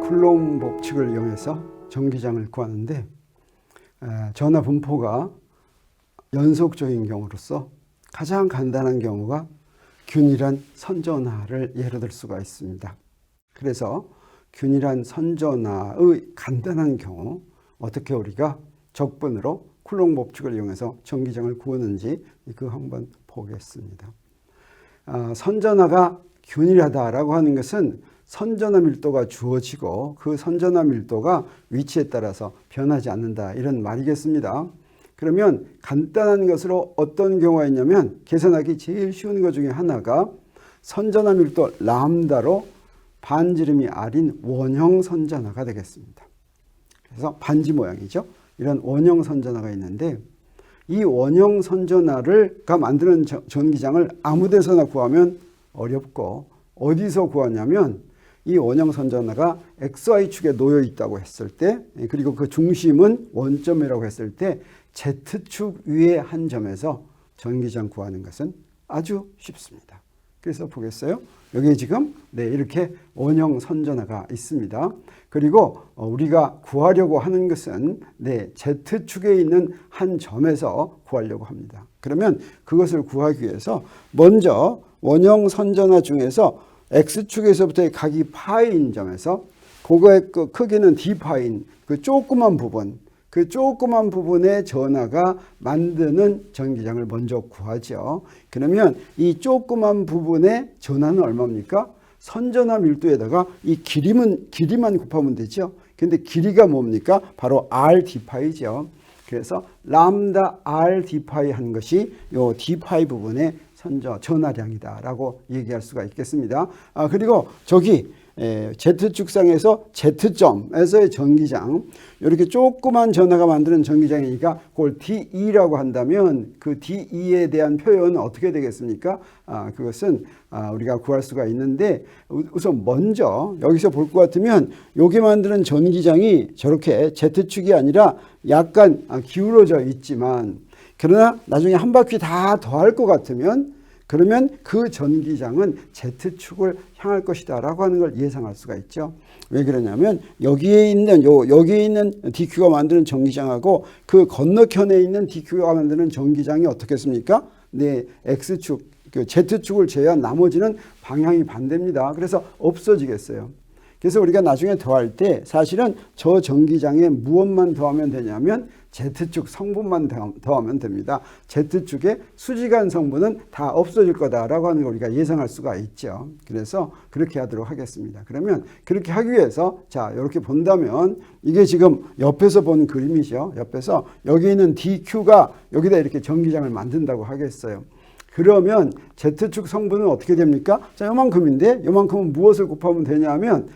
쿨롬 법칙을 이용해서 전기장을 구하는데 전하 분포가 연속적인 경우로서 가장 간단한 경우가 균일한 선전하를 예로 들 수가 있습니다. 그래서 균일한 선전하의 간단한 경우 어떻게 우리가 적분으로 쿨롬 법칙을 이용해서 전기장을 구하는지 그거 한번 보겠습니다. 선전하가 균일하다라고 하는 것은 선전하 밀도가 주어지고 그 선전하 밀도가 위치에 따라서 변하지 않는다 이런 말이겠습니다. 그러면 간단한 것으로 어떤 경우가 있냐면 계산하기 제일 쉬운 것 중에 하나가 선전하 밀도 람다로 반지름이 r인 원형 선전하가 되겠습니다. 그래서 반지 모양이죠. 이런 원형 선전하가 있는데 이 원형 선전하가 만드는 전기장을 아무 데서나 구하면 어렵고 어디서 구하냐면 이 원형 선전하가 XY축에 놓여 있다고 했을 때 그리고 그 중심은 원점이라고 했을 때 Z축 위에 한 점에서 전기장 구하는 것은 아주 쉽습니다. 그래서 보겠어요. 여기 지금 이렇게 원형 선전하가 있습니다. 그리고 우리가 구하려고 하는 것은 Z축에 있는 한 점에서 구하려고 합니다. 그러면 그것을 구하기 위해서 먼저 원형 선전하 중에서 X축에서부터의 각이 파이인 점에서 그거의 그 크기는 D파인 그 조그만 부분 그 조그만 부분의 전하가 만드는 전기장을 먼저 구하죠. 그러면 이 조그만 부분의 전하는 얼마입니까? 선전하 밀도에다가 이 길이만 곱하면 되죠. 근데 길이가 뭡니까? 바로 R D파이죠. 그래서 람다 R D파이 한 것이 요 D파이 부분의 전하량이다라고 얘기할 수가 있겠습니다. 그리고 저기 Z축상에서 Z점에서의 전기장 이렇게 조그만 전하가 만드는 전기장이니까 그걸 DE라고 한다면 그 DE에 대한 표현은 어떻게 되겠습니까? 그것은 우리가 구할 수가 있는데 우선 먼저 여기서 볼 것 같으면 여기 만드는 전기장이 저렇게 Z축이 아니라 약간 기울어져 있지만 그러나 나중에 한 바퀴 다 더할 것 같으면 그러면 그 전기장은 Z축을 향할 것이다 라고 하는 걸 예상할 수가 있죠. 왜 그러냐면 여기에 있는 DQ가 만드는 전기장하고 그 건너편에 있는 DQ가 만드는 전기장이 어떻겠습니까? X축, Z축을 제외한 나머지는 방향이 반대입니다. 그래서 없어지겠어요. 그래서 우리가 나중에 더할 때 사실은 저 전기장에 무엇만 더하면 되냐면 Z축 성분만 더하면 됩니다. Z축의 수직한 성분은 다 없어질 거다라고 하는 걸 우리가 예상할 수가 있죠. 그래서 그렇게 하도록 하겠습니다. 그러면 그렇게 하기 위해서 자 이렇게 본다면 이게 지금 옆에서 본 그림이죠. 옆에서 여기 있는 DQ가 여기다 이렇게 전기장을 만든다고 하겠어요. 그러면 Z축 성분은 어떻게 됩니까? 자, 요만큼인데 요만큼은 무엇을 곱하면 되냐면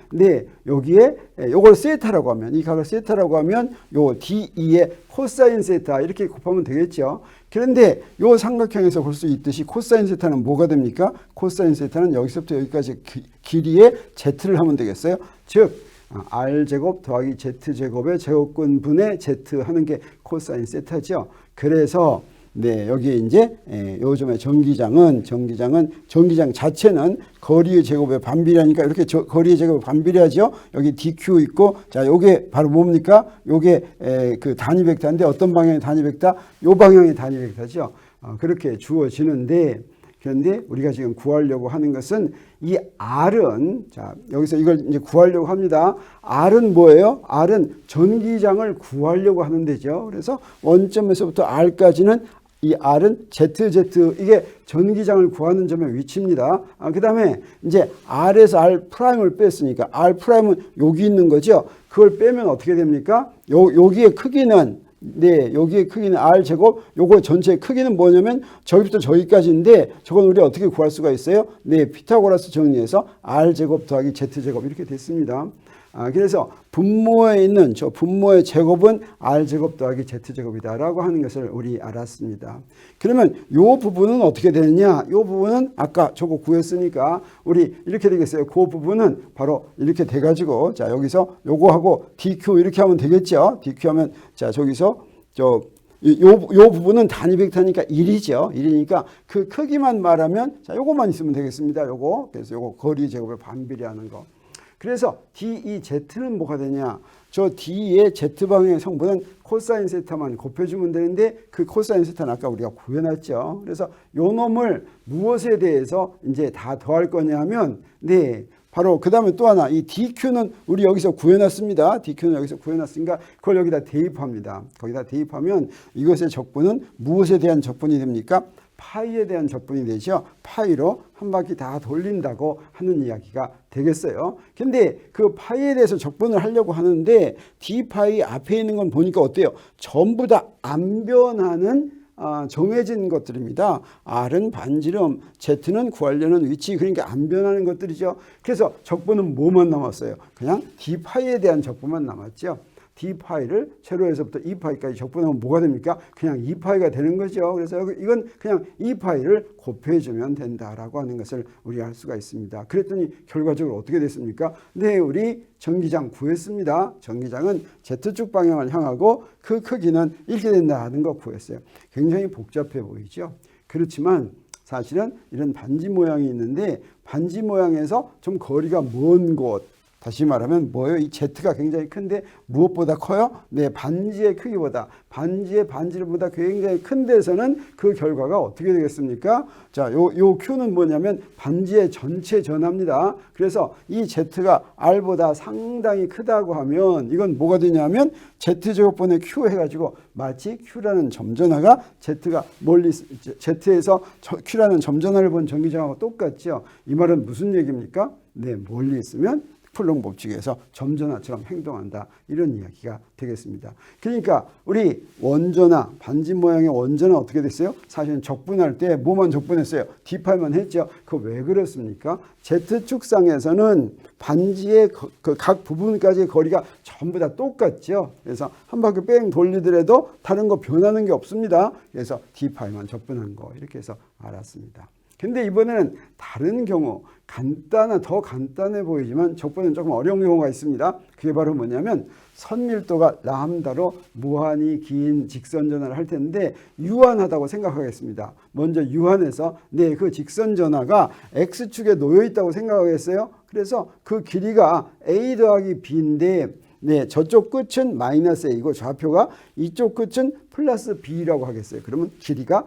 여기에 요걸 세타라고 하면 이 각을 세타라고 하면 요 DE의 코사인 세타 이렇게 곱하면 되겠죠. 그런데 요 삼각형에서 볼 수 있듯이 코사인 세타는 뭐가 됩니까? 코사인 세타는 여기서부터 여기까지 길이의 Z를 하면 되겠어요. 즉 R제곱 더하기 Z제곱의 제곱근분의 Z 하는 게 코사인 세타죠. 그래서 여기에 이제 요즘에 전기장 자체는 거리의 제곱에 반비례하니까 이렇게 거리의 제곱에 반비례하죠. 여기 DQ 있고 자 요게 바로 뭡니까? 요게 그 단위 벡터인데 어떤 방향의 단위 벡터? 요 방향의 단위 벡터죠. 그렇게 주어지는데 그런데 우리가 지금 구하려고 하는 것은 이 R은 자 여기서 이걸 이제 구하려고 합니다. R은 뭐예요? R은 전기장을 구하려고 하는 데죠. 그래서 원점에서부터 R까지는 이 R은 ZZ 이게 전기장을 구하는 점의 위치입니다. 그 다음에 이제 R에서 R'을 뺐으니까 R'은 여기 있는 거죠. 그걸 빼면 어떻게 됩니까? 여기의 크기는 여기의 크기는 R제곱 요거 전체의 크기는 뭐냐면 저기부터 저기까지인데 저건 우리 어떻게 구할 수가 있어요? 피타고라스 정리해서 R제곱 더하기 Z제곱 이렇게 됐습니다. 그래서 분모에 있는 저 분모의 제곱은 R제곱 더하기 Z제곱이다라고 하는 것을 우리 알았습니다. 그러면 요 부분은 어떻게 되느냐? 요 부분은 아까 저거 구했으니까 우리 이렇게 되겠어요. 그 부분은 바로 이렇게 돼가지고 자 여기서 요거하고 DQ 이렇게 하면 되겠죠. DQ 하면 자 저기서 요 부분은 단위 벡터니까 1이죠. 1이니까 그 크기만 말하면 자 요거만 있으면 되겠습니다. 요거 그래서 요거 거리 제곱에 반비례하는 거. 그래서 DEZ는 뭐가 되냐? 저 D의 Z방향의 성분은 코사인 세타만 곱해주면 되는데 그 코사인 세타는 아까 우리가 구해놨죠. 그래서 요 놈을 무엇에 대해서 이제 다 더할 거냐 하면 네. 바로 그 다음에 또 하나 이 DQ는 우리 여기서 구해놨습니다. DQ는 여기서 구해놨으니까 그걸 여기다 대입합니다. 거기다 대입하면 이것의 적분은 무엇에 대한 적분이 됩니까? 파이에 대한 적분이 되죠. 파이로 한 바퀴 다 돌린다고 하는 이야기가 되겠어요. 근데 그 파이에 대해서 적분을 하려고 하는데 D파이 앞에 있는 건 보니까 어때요? 전부 다 안 변하는 정해진 것들입니다. R은 반지름, Z는 구하려는 위치, 그러니까 안 변하는 것들이죠. 그래서 적분은 뭐만 남았어요? 그냥 D파이에 대한 적분만 남았죠. D파이를 세로에서부터 2파이까지 적분하면 뭐가 됩니까? 그냥 2파이가 되는 거죠. 그래서 이건 그냥 2파이를 곱해주면 된다라고 하는 것을 우리가 알 수가 있습니다. 그랬더니 결과적으로 어떻게 됐습니까? 네, 우리 전기장 구했습니다. 전기장은 Z축 방향을 향하고 그 크기는 이렇게 된다는 거 구했어요. 굉장히 복잡해 보이죠? 그렇지만 사실은 이런 반지 모양이 있는데 반지 모양에서 좀 거리가 먼 곳, 다시 말하면 뭐예요? 이 Z가 굉장히 큰데 무엇보다 커요? 네, 반지의 크기보다, 반지의 반지름보다 굉장히 큰 데서는 그 결과가 어떻게 되겠습니까? 자, 요 Q는 뭐냐면 반지의 전체 전하입니다. 그래서 이 Z가 R보다 상당히 크다고 하면 이건 뭐가 되냐면 Z제곱분의 Q 해가지고 마치 Q라는 점전화가 Z가 멀리, Z에서 Q라는 점전화를 본 전기장하고 똑같죠. 이 말은 무슨 얘기입니까? 네, 멀리 있으면 쿨롱 법칙에서 점전화처럼 행동한다. 이런 이야기가 되겠습니다. 그러니까 우리 원전화, 반지 모양의 원전화 어떻게 됐어요? 사실은 적분할 때 뭐만 적분했어요? D파이만 했죠. 그거 왜 그렇습니까? Z축상에서는 반지의 그 각 부분까지의 거리가 전부 다 똑같죠. 그래서 한 바퀴 뺑 돌리더라도 다른 거 변하는 게 없습니다. 그래서 D파이만 적분한 거 이렇게 해서 알았습니다. 근데 이번에는 다른 경우 더 간단해 보이지만 적분은 조금 어려운 경우가 있습니다. 그게 바로 뭐냐면 선밀도가 람다로 무한히 긴 직선전화를 할 텐데 유한하다고 생각하겠습니다. 먼저 유한해서 네, 그 직선전화가 X축에 놓여 있다고 생각하겠어요. 그래서 그 길이가 A 더하기 B인데 네, 저쪽 끝은 마이너스 A고 좌표가 이쪽 끝은 플러스 B라고 하겠어요. 그러면 길이가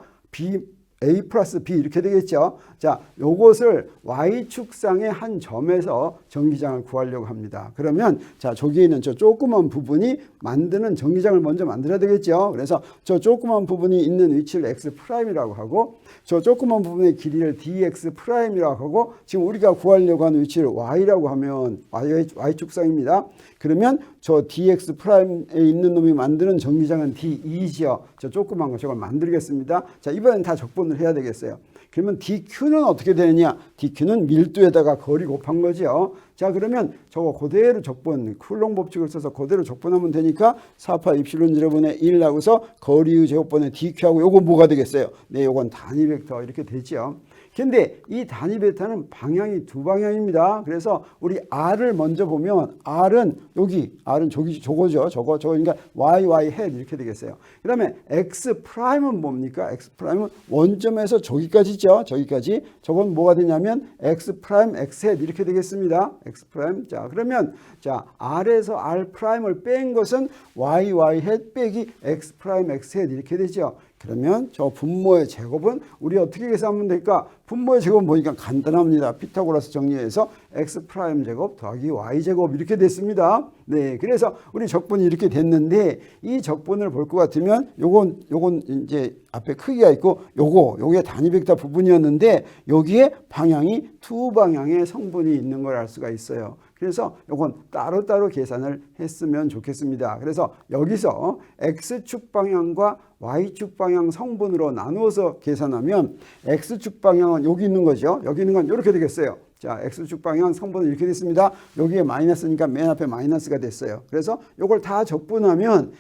A 플러스 B 이렇게 되겠죠. 자, 요것을 Y축상의 한 점에서 전기장을 구하려고 합니다. 그러면 자, 저기에 있는 저 조그만 부분이 만드는 전기장을 먼저 만들어야 되겠죠. 그래서 저 조그만 부분이 있는 위치를 X'이라고 하고 저 조그만 부분의 길이를 DX'이라고 하고 지금 우리가 구하려고 하는 위치를 Y라고 하면 Y축상입니다. 그러면 저 DX'에 있는 놈이 만드는 전기장은 D2죠. 저 조그만 거 저걸 만들겠습니다. 자, 이번엔 다 적분을 해야 되겠어요. 그러면 DQ는 어떻게 되느냐? DQ는 밀도에다가 거리 곱한 거죠. 자, 그러면 저거 그대로 적분, 쿨롱 법칙을 써서 그대로 적분하면 되니까 4파 입실론 제곱분의 1 하고서 거리의 제곱분의 DQ하고 요거 뭐가 되겠어요? 네, 요건 단위 벡터 이렇게 되죠. 근데 이 단위 벡터는 방향이 두 방향입니다. 그래서 우리 R을 먼저 보면 R은 여기, R은 저거죠. 저거 그러니까 YY head 이렇게 되겠어요. 그 다음에 X'은 뭡니까? X'은 원점에서 저기까지죠. 저기까지. 저건 뭐가 되냐면 X' X head 이렇게 되겠습니다. X'. 자, 그러면 자, R에서 R'을 뺀 것은 YY head 빼기 X' X head 이렇게 되죠. 그러면 저 분모의 제곱은 우리 어떻게 계산하면 될까? 분모의 제곱은 보니까 간단합니다. 피타고라스 정리해서 X' 제곱 더하기 Y 제곱 이렇게 됐습니다. 네, 그래서 우리 적분이 이렇게 됐는데 이 적분을 볼 것 같으면 요건 이제 앞에 크기가 있고 요게 단위 벡터 부분이었는데 여기에 방향이 두 방향의 성분이 있는 걸 알 수가 있어요. 그래서 요건 따로따로 계산을 했으면 좋겠습니다. 그래서 여기서 X축 방향과 Y축 방향 성분으로 나누어서 계산하면 X축 방향은 여기 있는 거죠. 여기 있는 건 이렇게 되겠어요. 자, X축 방향 성분은 이렇게 됐습니다. 여기에 마이너스니까 맨 앞에 마이너스가 됐어요. 그래서 이걸 다 적분하면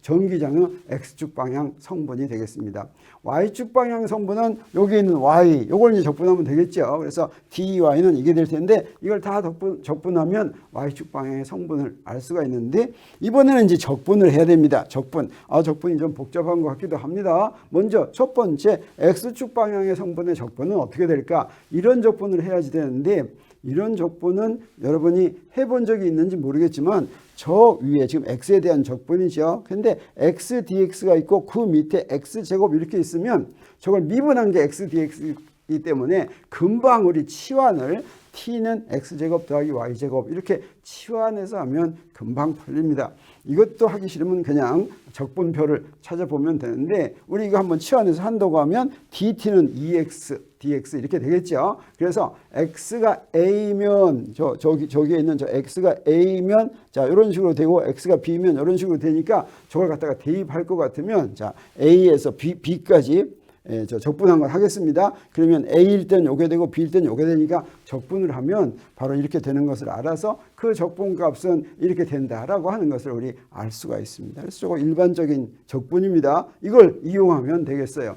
전기장은 X축 방향 성분이 되겠습니다. Y축 방향 성분은 여기 있는 Y, 이걸 이제 적분하면 되겠죠. 그래서 DY는 이게 될 텐데 이걸 다 적분하면 Y축 방향의 성분을 알 수가 있는데 이번에는 이제 적분을 해야 됩니다. 적분이 좀 복잡한 것 같기도 합니다. 먼저 첫 번째 X축 방향의 성분의 적분은 어떻게 될까? 이런 적분을 해야지 되는데 이런 적분은 여러분이 해본 적이 있는지 모르겠지만 저 위에 지금 x에 대한 적분이죠. 근데 x dx가 있고 그 밑에 x제곱 이렇게 있으면 저걸 미분한 게 x dx이기 때문에 금방 우리 치환을 t는 x제곱 더하기 y제곱 이렇게 치환해서 하면 금방 풀립니다. 이것도 하기 싫으면 그냥 적분표를 찾아보면 되는데 우리 이거 한번 치환해서 한다고 하면 dt는 2x dx 이렇게 되겠죠. 그래서 x가 a면 저기에 있는 저 x가 a면 자 이런 식으로 되고 x가 b면 이런 식으로 되니까 저걸 갖다가 대입할 것 같으면 자 a에서 b까지 저 적분한 걸 하겠습니다. 그러면 A일 땐 요게 되고 B일 땐 요게 되니까 적분을 하면 바로 이렇게 되는 것을 알아서 그 적분값은 이렇게 된다라고 하는 것을 우리 알 수가 있습니다. 그래서 저거 일반적인 적분입니다. 이걸 이용하면 되겠어요.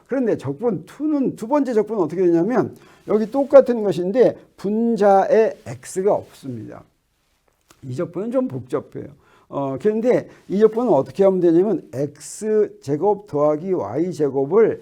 그런데 적분 2는 두 번째 적분은 어떻게 되냐면 여기 똑같은 것인데 분자에 x가 없습니다. 이 적분은 좀 복잡해요. 그런데 이 적분은 어떻게 하면 되냐면 x제곱 더하기 y제곱을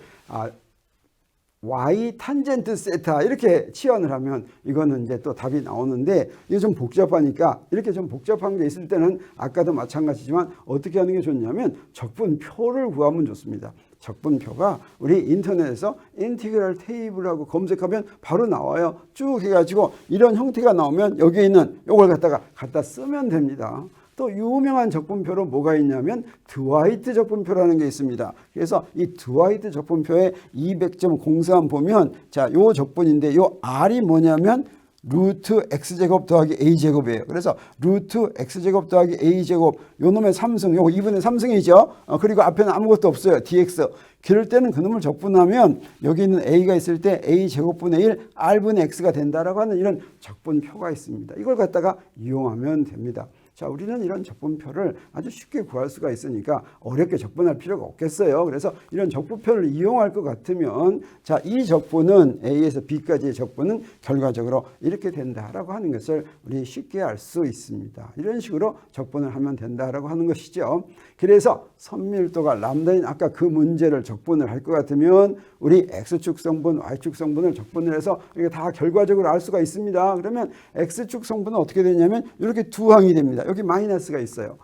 y 탄젠트 세타 이렇게 치환을 하면 이거는 이제 또 답이 나오는데 이게 좀 복잡하니까 이렇게 좀 복잡한 게 있을 때는 아까도 마찬가지지만 어떻게 하는 게 좋냐면 적분표를 구하면 좋습니다. 적분표가 우리 인터넷에서 인티그랄 테이블하고 검색하면 바로 나와요. 쭉 해가지고 이런 형태가 나오면 여기 있는 이걸 갖다 쓰면 됩니다. 또 유명한 적분표로 뭐가 있냐면 드와이트 적분표라는 게 있습니다. 그래서 이 드와이트 적분표에 200.03 보면 자, 요 적분인데 요 R이 뭐냐면 루트 x제곱 더하기 a제곱이에요. 그래서 루트 x제곱 더하기 a제곱 요 놈의 3승 요거 2분의 3승이죠. 그리고 앞에는 아무것도 없어요. dx. 그럴 때는 그놈을 적분하면 여기 있는 a가 있을 때 a제곱분의 1 r분의 x가 된다라고 하는 이런 적분표가 있습니다. 이걸 갖다가 이용하면 됩니다. 자, 우리는 이런 적분표를 아주 쉽게 구할 수가 있으니까 어렵게 적분할 필요가 없겠어요. 그래서 이런 적분표를 이용할 것 같으면 자, 이 적분은 A에서 B까지의 적분은 결과적으로 이렇게 된다라고 하는 것을 우리 쉽게 알 수 있습니다. 이런 식으로 적분을 하면 된다라고 하는 것이죠. 그래서 선밀도가 람다인 아까 그 문제를 적분을 할 것 같으면 우리 X축 성분, Y축 성분을 적분을 해서 이게 다 결과적으로 알 수가 있습니다. 그러면 X축 성분은 어떻게 되냐면 이렇게 두 항이 됩니다. 여기 마이너스가 있어요.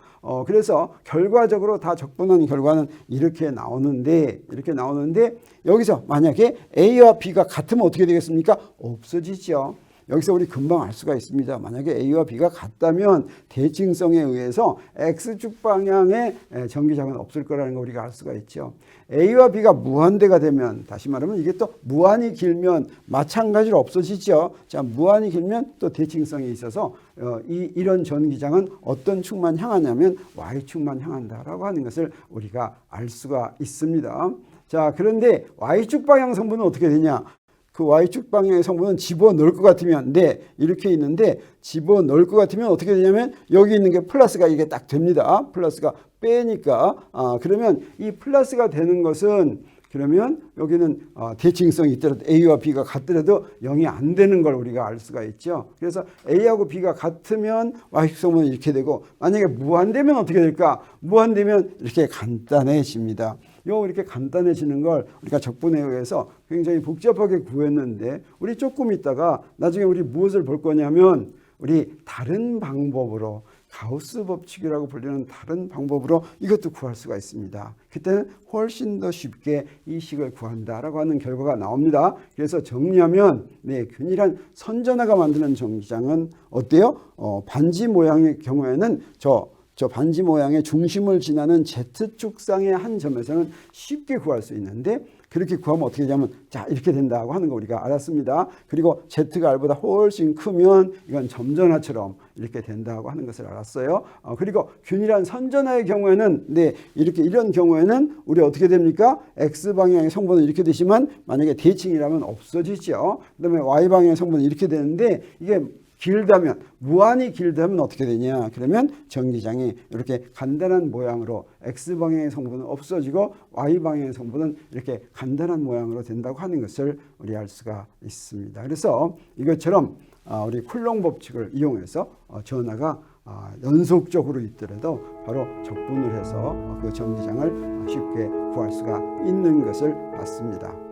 그래서 결과적으로 다 적분한 결과는 이렇게 나오는데 여기서 만약에 A와 B가 같으면 어떻게 되겠습니까? 없어지죠. 여기서 우리 금방 알 수가 있습니다. 만약에 A와 B가 같다면 대칭성에 의해서 X축 방향의 전기장은 없을 거라는 걸 우리가 알 수가 있죠. A와 B가 무한대가 되면 다시 말하면 이게 또 무한히 길면 마찬가지로 없어지죠. 자, 무한히 길면 또 대칭성이 있어서 이런 전기장은 어떤 축만 향하냐면 Y축만 향한다라고 하는 것을 우리가 알 수가 있습니다. 자, 그런데 Y축 방향 성분은 어떻게 되냐? 그 Y축 방향의 성분은 집어넣을 것 같으면 이렇게 있는데 집어넣을 것 같으면 어떻게 되냐면 여기 있는 게 플러스가 이게 딱 됩니다. 플러스가 빼니까 그러면 이 플러스가 되는 것은 그러면 여기는 대칭성이 있더라도 A와 B가 같더라도 0이 안 되는 걸 우리가 알 수가 있죠. 그래서 A하고 B가 같으면 Y축 성분은 이렇게 되고 만약에 무한되면 어떻게 될까? 무한되면 이렇게 간단해집니다. 이렇게 간단해지는 걸 우리가 적분에 의해서 굉장히 복잡하게 구했는데 우리 조금 있다가 나중에 우리 무엇을 볼 거냐면 우리 다른 방법으로 가우스 법칙이라고 불리는 다른 방법으로 이것도 구할 수가 있습니다. 그때는 훨씬 더 쉽게 이 식을 구한다라고 하는 결과가 나옵니다. 그래서 정리하면 균일한 선전화가 만드는 전기장은 어때요? 반지 모양의 경우에는 저 반지 모양의 중심을 지나는 Z축상의 한 점에서는 쉽게 구할 수 있는데 그렇게 구하면 어떻게 되냐면 자 이렇게 된다고 하는 거 우리가 알았습니다. 그리고 Z가 R보다 훨씬 크면 이건 점전화처럼 이렇게 된다고 하는 것을 알았어요. 그리고 균일한 선전화의 경우에는 이런 경우에는 우리 어떻게 됩니까? X방향의 성분은 이렇게 되지만 만약에 대칭이라면 없어지죠. 그다음에 Y방향의 성분은 이렇게 되는데 이게 길다면 무한히 길다면 어떻게 되냐? 그러면 전기장이 이렇게 간단한 모양으로 X방향의 성분은 없어지고 Y방향의 성분은 이렇게 간단한 모양으로 된다고 하는 것을 우리 알 수가 있습니다. 그래서 이것처럼 우리 쿨롱 법칙을 이용해서 전하가 연속적으로 있더라도 바로 적분을 해서 그 전기장을 쉽게 구할 수가 있는 것을 봤습니다.